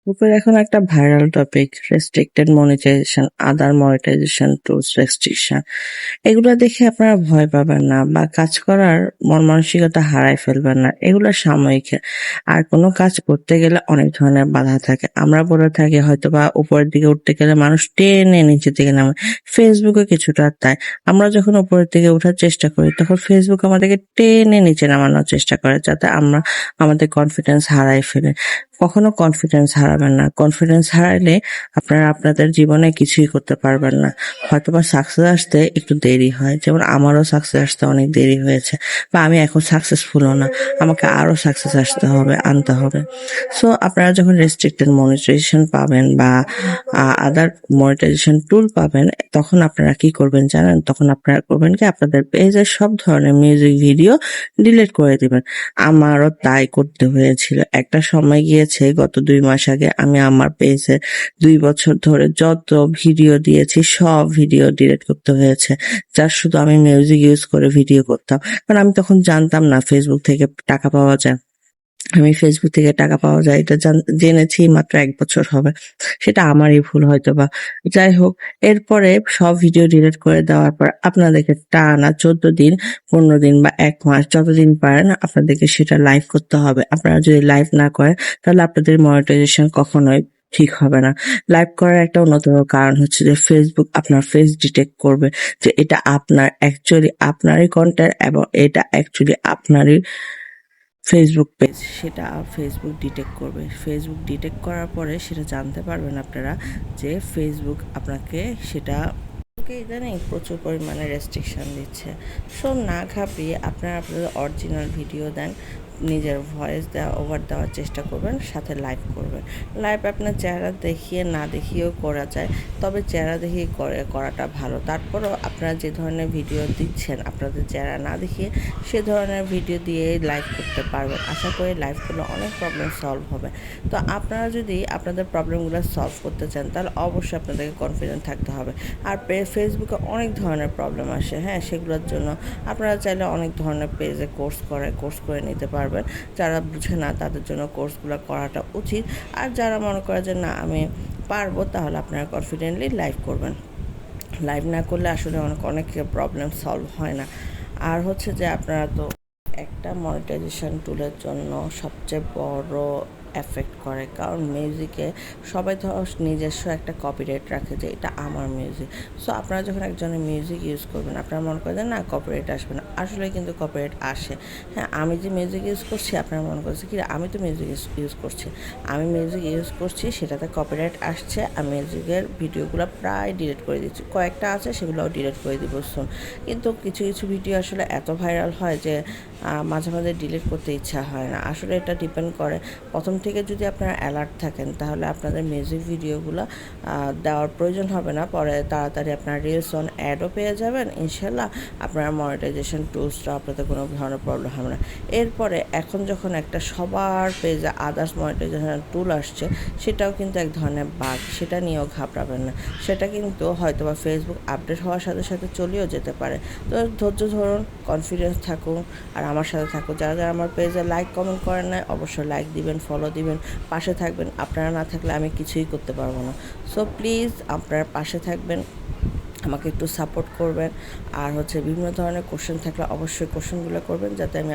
ফেসবুকের এখন একটা ভাইরাল টপিক রেস্ট্রিক্টেড মনিটাইজেশন, আদার মনিটাইজেশন টুলস রেস্ট্রিকশন। এগুলা দেখে আপনারা ভয় পাবেন না বা কাজ করার মন মানসিকতা হারায় ফেলবেন না। এগুলো সাময়িক। আর কোনো কাজ করতে গেলে অনেক ধরনের বাধা থাকে। আমরা বলে থাকি হয়তোবা উপরের দিকে উঠতে গেলে মানুষ টেনে নিচের দিকে নামে। ফেসবুকে কিছুটা তাই। আমরা যখন উপরের দিকে ওঠার চেষ্টা করি তখন ফেসবুক আমাদেরকে টেনে নিচে নামানোর চেষ্টা করে যাতে আমরা আমাদের কনফিডেন্স হারাই ফেলি। কখনো কনফিডেন্স হারাবেন না। কনফিডেন্স হারাইলে আপনারা আপনাদের জীবনে কিছুই করতে পারবেন না। হয়তোবা সাকসেস আসতে একটু দেরি হয়। যেমন আমারও সাকসেস আসতে অনেক দেরি হয়েছে বা আমি এখন সাকসেসফুলও না। আমাকে আরো সাকসেস আনতে হবে। সো আপনারা যখন রেস্ট্রিক্টেড মনিটাইজেশন পাবেন বা আদার মনিটাইজেশন টুল পাবেন তখন আপনারা কি করবেন জানেন? তখন আপনারা করবেন কি আপনাদের পেজের সব ধরনের মিউজিক ভিডিও ডিলিট করে দিবেন। আমারও তাই করতে হয়েছিল। একটা সময় গিয়েছে গত ২ মাস আগে আমি আমার পেজে ২ বছর ধরে যত ভিডিও দিয়েছি সব ভিডিও ডিলিট করতে হয়েছে। শুধু আমি মিউজিক ইউজ করে ভিডিও করতাম। কারণ আমি তখন জানতাম না ফেসবুক থেকে টাকা পাওয়া যায়। আমি ফেসবুক থেকে টাকা পাওয়া যায় এটা জেনেছি মাত্র ১ বছর হবে। সেটা আমারই ভুল হয়তোবা। যাই হোক, এরপরে সব ভিডিও ডিলিট করে দেওয়ার পর আপনাদেরকে টানা ১৪ দিন, ১৫ দিন বা ১ মাস যতদিন পারেন আপনাদেরকে সেটা লাইভ করতে হবে। আপনারা যদি লাইভ না করেন তাহলে আপনাদের মনিটাইজেশন কখনোই ঠিক হবে না। লাইভ করার একটা অন্যতম কারণ হচ্ছে যে ফেসবুক আপনার ফেস ডিটেক্ট করবে যে এটা আপনারই কন্টেন্ট এবং এটা অ্যাকচুয়ালি আপনারই ফেসবুক পেজ। সেটা ফেসবুক ডিটেক্ট করবে। ফেসবুক ডিটেক্ট করার পরে সেটা জানতে পারবেন আপনারা যে ফেসবুক আপনাকে সেটা ইদানিং প্রচুর পরিমাণে রেস্ট্রিকশন দিচ্ছে। সো না ঘাবড়িয়ে আপনারা আপনাদের অরিজিনাল ভিডিও দেন, নিজের ভয়েস ওভার দেওয়ার চেষ্টা করবেন, সাথে লাইভ করবেন। লাইভ আপনার চেহারা দেখিয়ে না দেখিয়েও করা যায়, তবে চেহারা দেখিয়ে করাটা ভালো। তারপরও আপনারা যে ধরনের ভিডিও দিচ্ছেন আপনাদের চেহারা না দেখিয়ে সে ধরনের ভিডিও দিয়ে লাইভ করতে পারবেন। আশা করি লাইভ করলে অনেক প্রবলেম সলভ হবে। তো আপনারা যদি আপনাদের প্রবলেমগুলো সলভ করতে চান তাহলে অবশ্যই আপনাদেরকে কনফিডেন্ট থাকতে হবে। আর ফেসবুকে অনেক ধরনের প্রবলেম আসে, হ্যাঁ, সেগুলোর জন্য আপনারা চাইলে অনেক ধরনের পেজে কোর্স করে নিতে পারবেন। যারা বুঝে না তাদের জন্য কোর্সগুলো করাটা উচিত। আর যারা মনে করে যে না আমি পারবো তাহলে আপনারা কনফিডেন্টলি লাইভ করবেন। লাইভ না করলে আসলে অনেক প্রবলেম সলভ হয় না। আর হচ্ছে যে আপনারা তো একটা মনিটাইজেশন টুলের জন্য সবচেয়ে বড় এফেক্ট করে, কারণ মিউজিকে সবাই ধর নিজস্ব একটা কপিরাইট রাখে যে এটা আমার মিউজিক। সো আপনারা যখন একজনের মিউজিক ইউজ করবেন আপনারা মনে করেন না কপিরাইট আসবে না, আসলে কিন্তু কপিরাইট আসে। হ্যাঁ, আমি যে মিউজিক ইউজ করছি আপনারা মনে করছে কি আমি তো মিউজিক ইউজ করছি, আমি মিউজিক ইউজ করছি সেটাতে কপিরাইট আসছে। আমি মিউজিকের ভিডিওগুলো প্রায় ডিলিট করে দিচ্ছি, কয়েকটা আছে সেগুলোও ডিলিট করে দিব শুন। কিন্তু কিছু কিছু ভিডিও আসলে এত ভাইরাল হয় যে মাঝে মাঝে ডিলিট করতে ইচ্ছা হয় না। আসলে এটা ডিপেন্ড করে প্রথম থেকে যদি আপনারা অ্যালার্ট থাকেন তাহলে আপনাদের মিউজিক ভিডিওগুলো দেওয়ার প্রয়োজন হবে না। পরে তাড়াতাড়ি আপনার রিলস অন অ্যাডও পেয়ে যাবেন। ইনশাল্লাহ আপনার মনিটাইজেশন টুলসটা আপনাদের কোনো ধরনের প্রবলেম হবে না। এরপরে এখন যখন একটা সবার পেজে আদার্স মনিটাইজেশন টুল আসছে সেটাও কিন্তু এক ধরনের বাগ, সেটা নিয়েও ঘাবড়াবেন না। সেটা কিন্তু হয়তোবা ফেসবুক আপডেট হওয়ার সাথে সাথে চলেও যেতে পারে। তো ধৈর্য ধরুন, কনফিডেন্স থাকুন আর আমার সাথে থাকুন। যারা যারা আমার পেজে লাইক কমেন্ট করেন না অবশ্যই লাইক দিবেন, ফলো দিবেন, পাশে থাকবেন। আপনারা না থাকলে আমি কিছুই করতে পারবো না। সো প্লিজ আপনারা পাশে থাকবেন, আমাকে একটু সাপোর্ট করবেন। আর হচ্ছে বিভিন্ন ধরনের কোশ্চেন থাকলে অবশ্যই কোশ্চেনগুলো করবেন যাতে আমি